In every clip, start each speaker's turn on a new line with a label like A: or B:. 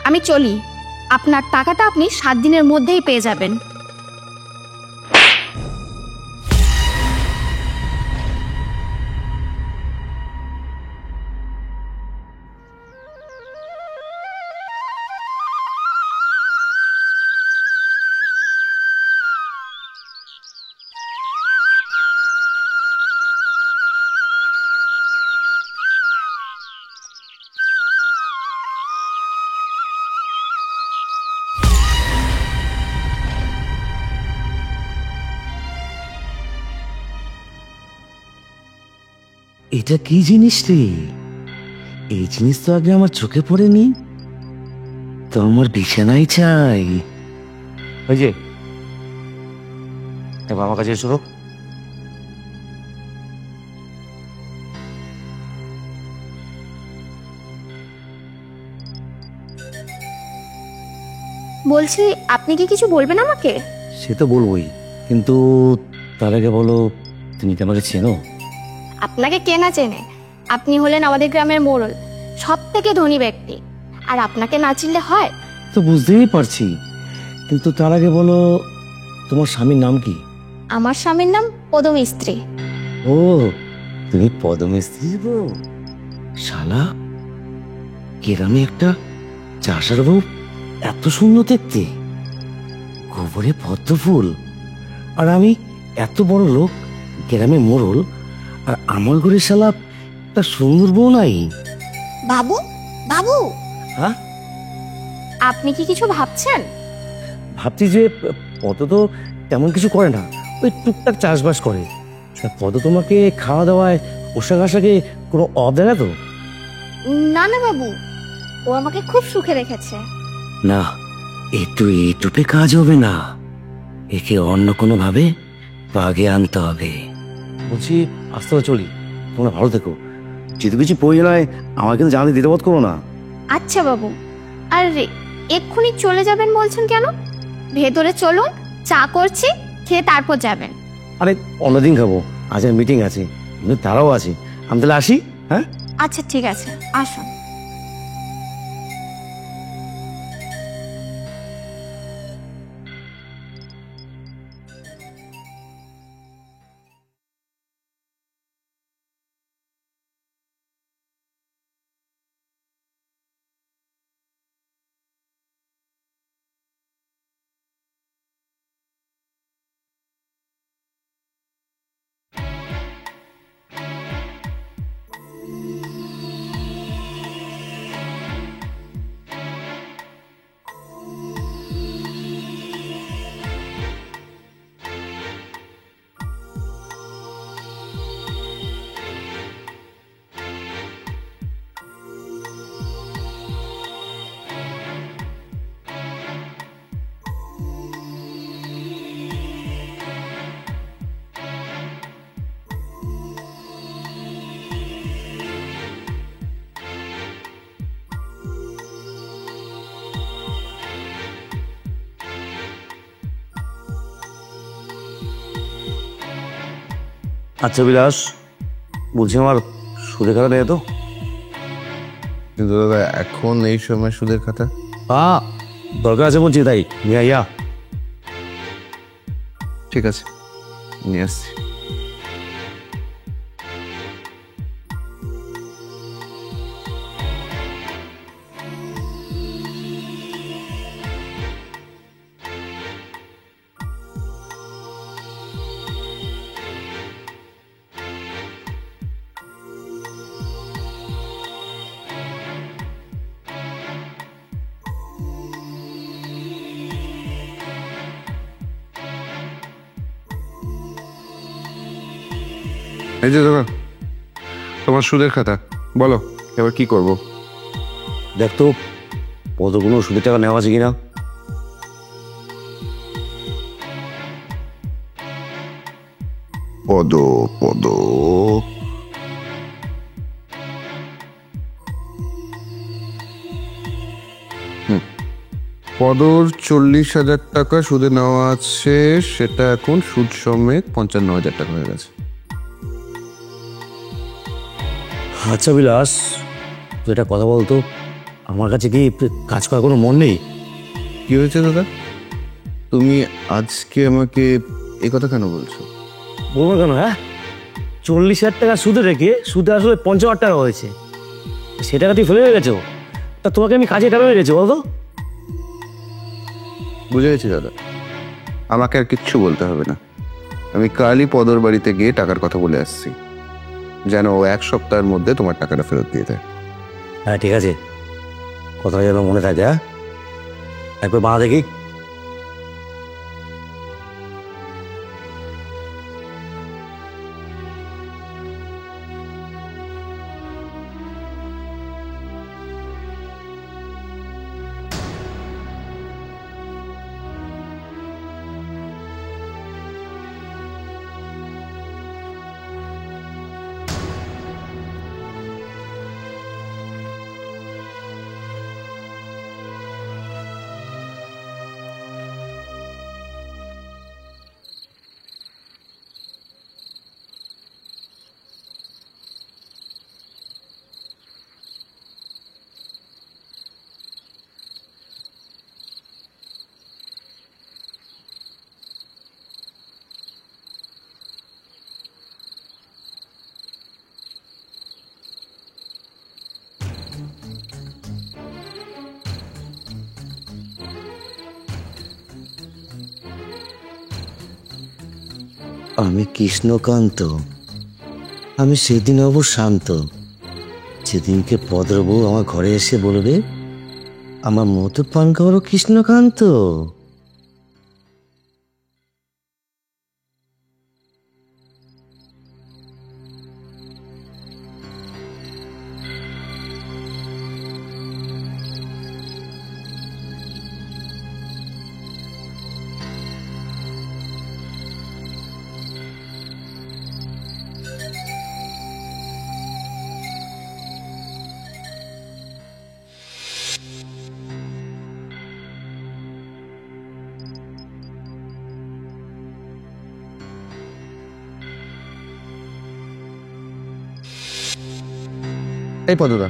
A: আমি চলি। আপনার টাকাটা আপনি 7 দিনের মধ্যেই পেয়ে যাবেন।
B: এটা কি জিনিস রে? এই জিনিস তো আগে আমার চোখে পড়েনি। তো আমার বিছানায় চাই। ওই যে আমার কাছে এসো।
A: বলছি, আপনি কি কিছু বলবেন আমাকে?
B: সে তো বলবোই, কিন্তু তার আগে বলো, তুমি কি আমাকে চেনো?
A: আপনাকে কে না চেনে? আপনি হলেন আমাদের গ্রামের মোড়ল, সব থেকে ধনী ব্যক্তি। আর আপনাকে না চিনলে হয়?
B: তো বুঝতেই পারছি, কিন্তু তার আগে বলো, তোমার স্বামীর নাম কি?
A: আমার স্বামীর নাম পদমিস্ত্রি।
B: ও, তুমি পদমিস্ত্রি বউ? শালা, গ্রামে একটা চাষার বউ এত সুন্দর দেখতে, গোবরে পদ্ম ফুল, আর আমি এত বড় লোক, গ্রামে মোড়ল, আর আমার ঘরে শালা একটা সুন্দর বউ নাই।
A: বাবু, বাবু,
B: হ্যাঁ,
A: আপনি কি কিছু ভাবছেন?
B: ভাবছি যে পদ তো তেমন কিছু করে না, ওই টুকটাক চাষবাস করে। তা পদ তোমাকে খাওয়া দাওয়ায়, পোশাক আশাকে কোনো অভাব দেয় না তো?
A: না না বাবু, ও আমাকে খুব সুখে রেখেছে।
B: না, একটু এইটুপে কাজ হবে না, একে অন্য কোনো ভাবে বাগে আনতে হবে। বলছি, আস্তে করে চলি, তোমরা ভালো থেকো। যদি কিছু প্রয়োজন হয় আমার কিন্তু জানাতে দ্বিধাবোধ করো না।
A: আচ্ছা বাবু। আর এক্ষুনি চলে যাবেন বলছেন কেন? ভেতরে চলুন, চা করছি, খেয়ে তারপর যাবেন।
B: আরে অন্যদিন খাবো, আজ আমার মিটিং আছে, কিন্তু তারাও আছে। আমি তাহলে আসি। হ্যাঁ,
A: আচ্ছা ঠিক আছে, আসুন।
B: আচ্ছা বিলাস, বলছি আমার সুদের খাতা নেই তো?
C: কিন্তু দাদা এখন এই সময় সুদের খাতা?
B: দরকার আছে বলছি, তাই নিয়ে আইয়া।
C: ঠিক আছে, নিয়ে আসছি। এই যে দাদা, তোমার সুদের খাতা, বলো এবার কি করব?
B: দেখ তো কতগুলো সুদের টাকা নেওয়া আছে কিনা।
C: পদ পদ পদর 40,000 টাকা সুদে নেওয়া আছে, সেটা এখন সুদ সমেত 55,000 টাকা হয়ে গেছে।
B: আচ্ছা বিলাস, তুই একটা কথা বলতো, আমার কাছে কি কাজ করার কোনো মন নেই?
C: কি হয়েছে দাদা? তুমি আজকে আমাকে এই কথা কেন বলছো?
B: বলবো কেন? হ্যাঁ, 40,000 টাকা সুদে রেখে সুদে আসলে 50,000 টাকা হয়েছে। সে টাকা তুই ফেলে হয়ে গেছো, তা তোমাকে আমি কাজে কেন রেখেছি বলতো?
C: বুঝে গেছি দাদা, আমাকে আর কিচ্ছু বলতে হবে না। আমি কালই পদর বাড়িতে গিয়ে টাকার কথা বলে আসছি, যেন ও 1 সপ্তাহের মধ্যে তোমার টাকাটা ফেরত দিয়ে দেয়।
B: হ্যাঁ ঠিক আছে, কথা যেন মনে থাকে। হ্যাঁ, একবার বাঁ দেখি। আমি কৃষ্ণকান্ত, আমি সেদিন হব শান্ত, যেদিনকে পদ্র বউ আমার ঘরে এসে বলবে আমার মতো পান খাওয়ারও কৃষ্ণকান্ত।
C: এই পদদা,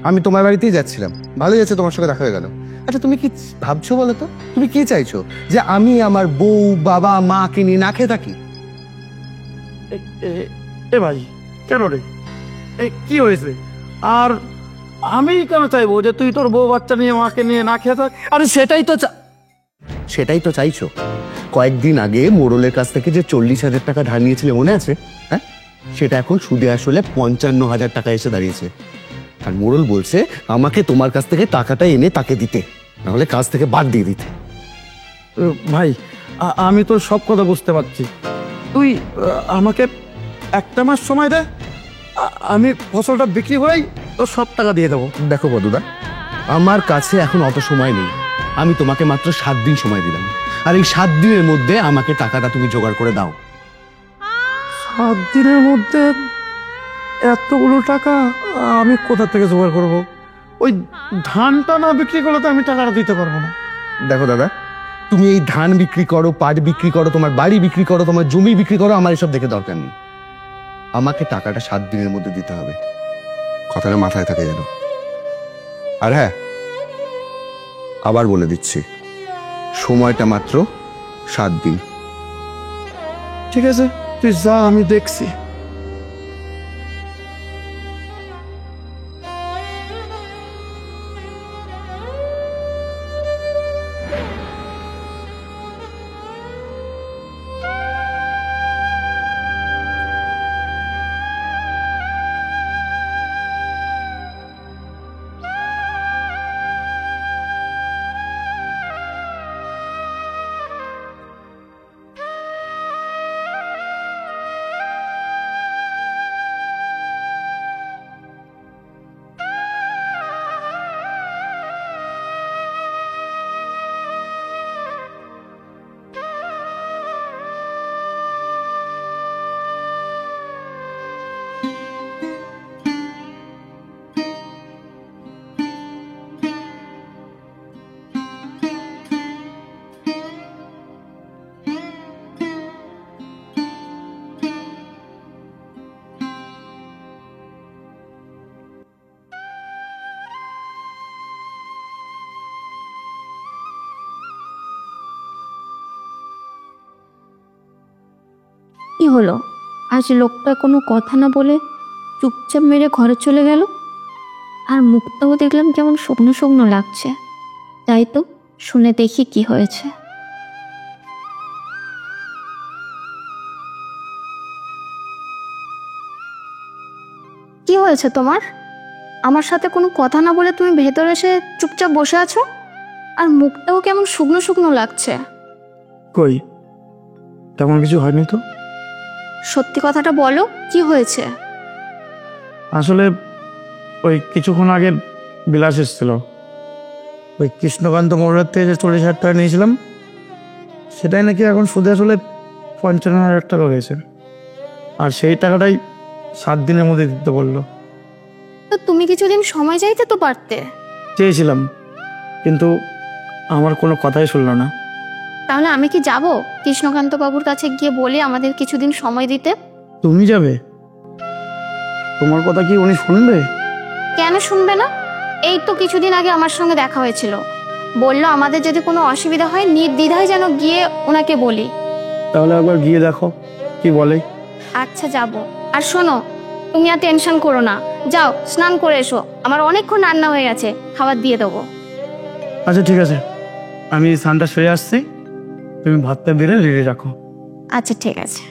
C: আমি তোমার বাড়িতেই যাচ্ছিলাম, ভালোই আছে, তোমার সঙ্গে দেখা হয়ে গেল। আচ্ছা, তুমি কি ভাবছো বলো তো? তুমি কি চাইছো, যে আমি আমার বউ বাবা মাকে নিয়ে না খেয়ে থাকি?
D: এ ভাই, কেন রে? কি হয়েছে? আর আমি কেন চাইবো যে তুই তোর বউ বাচ্চা নিয়ে মাকে নিয়ে না খেয়ে থাক? আরে
C: সেটাই তো চাইছো। কয়েকদিন আগে মোড়লের কাছ থেকে যে 40,000 টাকা ধার নিয়েছিলে, মনে আছে? হ্যাঁ, সেটা এখন সুদে আসলে 55,000 টাকা এসে দাঁড়িয়েছে। আর মোড়ল বলছে আমাকে তোমার কাছ থেকে টাকাটা এনে তাকে দিতে, নাহলে কাজ থেকে বাদ দিয়ে দিতে।
D: ভাই, আমি তোর সব কথা বুঝতে পারছি। তুই আমাকে 1 মাস সময় দে, আমি ফসলটা বিক্রি করেই তোর সব টাকা দিয়ে দেবো।
C: দেখো বদুদা, আমার কাছে এখন অত সময় নেই। আমি তোমাকে মাত্র 7 দিন সময় দিলাম, আর এই 7 দিনের মধ্যে আমাকে টাকাটা তুমি জোগাড় করে দাও।
D: 7 দিনের মধ্যে এতগুলো টাকা আমি কোথা থেকে জোগাড় করবো? ওই ধানটা না বিক্রি করলে তো আমি টাকাটা দিতে পারবো না।
C: দেখো দাদা, তুমি এই ধান বিক্রি করো, পাট বিক্রি করো, তোমার বাড়ি বিক্রি করো, তোমার জমি বিক্রি করো, আমার এসব দেখে দরকার নেই। আমাকে টাকাটা 7 দিনের মধ্যে দিতে হবে, কথাটা মাথায় থাকে যেন। আর হ্যাঁ, আবার বলে দিচ্ছি, সময়টা মাত্র 7 দিন।
D: ঠিক আছে, তুই যা, আমি দেখছি।
A: কি হলো? আজ লোকটা কোনো কথা না বলে চুপচাপ মেরে ঘরে চলে গেল। আর মুখটাও দেখলাম কেমন শুকনো শুকনো লাগছে। তাই তো, শুনে দেখি কি হয়েছে। কি হয়েছে তোমার? আমার সাথে কোনো কথা না বলে তুমি ভেতরে এসে চুপচাপ বসে আছো, আর মুখটাও কেমন শুকনো শুকনো লাগছে।
D: কই, তেমন কিছু হয়নি তো।
A: সত্যি কথাটা বলো, কি হয়েছে?
D: আসলে ওই কিছুক্ষণ আগে বিলাস এসেছিল। ওই কৃষ্ণকান্ত মোড়ের থেকে যে 40,000 টাকা নিয়েছিলাম, সেটাই নাকি এখন সুদে আসলে 55,000 টাকা হয়েছে। আর সেই টাকাটাই 7 দিনের মধ্যে দিতে বললো।
A: তো তুমি কিছুদিন সময় চাইতে তো পারতে।
D: চেয়েছিলাম, কিন্তু আমার কোনো কথাই শুনলো না।
A: তাহলে আমি কি যাব কৃষ্ণকান্ত বাবুর কাছে গিয়ে বলি আমাদের কিছুদিন সময় দিতে?
D: তুমি যাবে? তোমার কথা কি উনি শুনবে?
A: কেন শুনবে না? এই তো কিছুদিন আগে আমার সঙ্গে দেখা হয়েছিল, বললো আমাদের যদি কোনো অসুবিধা হয় নির্দ্বিধায় যেন গিয়ে ওনাকে বলি।
D: তাহলে একবার গিয়ে দেখো কি বলে।
A: আচ্ছা যাব। আর শোনো, তুমি আর টেনশন করো না, যাও স্নান করে এসো, আমার অনেকক্ষণ রান্না হয়ে গেছে, খাবার দিয়ে দেবো।
D: আচ্ছা ঠিক আছে, আমি স্নানটা সেরে আসছি, তুমি ভাতটা বেড়ে রেডি রাখো।
A: আচ্ছা ঠিক আছে।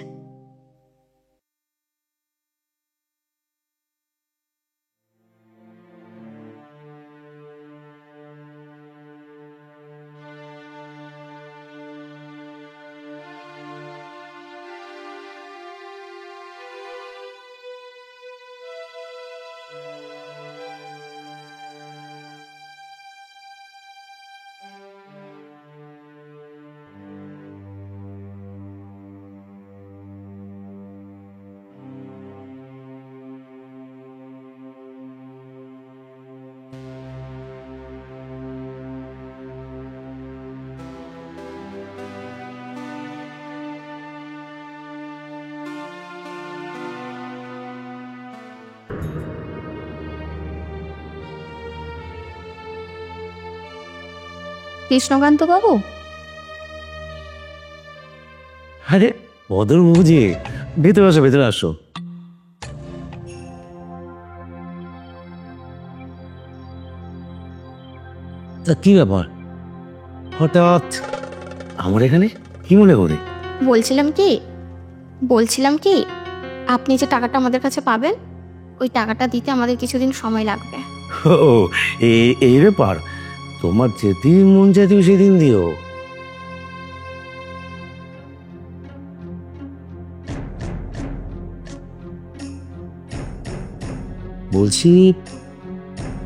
A: কৃষ্ণকান্ত বাবু,
B: আরে বদর বুঝি, ভেতরে আসো ভেতরে আসো। তা কি ব্যাপার, হঠাৎ আমার এখানে কি মনে করে?
A: বলছিলাম কি আপনি যে টাকাটা আমাদের কাছে পাবেন, ওই টাকাটা দিতে আমাদের কিছুদিন সময় লাগবে।
B: ও এই ব্যাপার, তোমার যেদিন মন চাই তুমি সেদিন দিও। বলছি,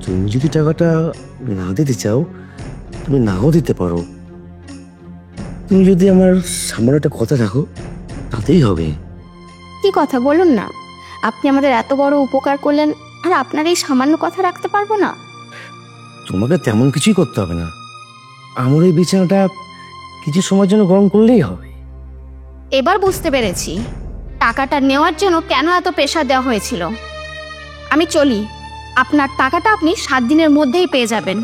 B: তুমি যদি টাকাটা না দিতে চাও তুমি নাও দিতে পারো। তুমি যদি আমার সামনে একটা কথা রাখো তাতেই হবে।
A: কি কথা বলুন না, আপনি আমাদের এত বড় উপকার করলেন, আর আপনার এই সামান্য কথা রাখতে পারবো না?
B: তোমাকে তেমন কিছুই করতে হবে না, আমার এই বিছানাটা কিছু সময়ের জন্য গরম করলেই হবে।
A: এবার বুঝতে পেরেছি টাকাটা নেওয়ার জন্য কেন এত প্রেশার দেওয়া হয়েছিল। আমি চলি, আপনার টাকাটা আপনি 7 দিনের মধ্যেই পেয়ে যাবেন।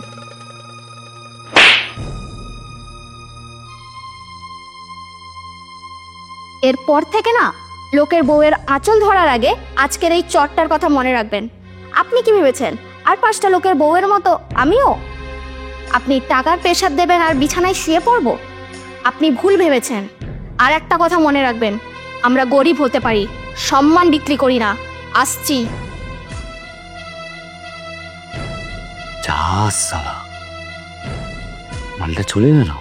A: এরপর থেকে না, লোকের বউয়ের আঁচল ধরার আগে আজকের এই চটটার কথা মনে রাখবেন। আপনি কি ভেবেছেন আর 5টা লোকের বউয়ের মতো আমিও আপনি টাকার প্রেশার দেবেন আর বিছানায় শুয়ে পড়ব? আপনি ভুল ভেবেছেন। আর একটা কথা মনে রাখবেন, আমরা গরিব হতে পারি, সম্মান বিক্রি করি না। আসছি।
B: যা সালা, মালটা চলে গেল।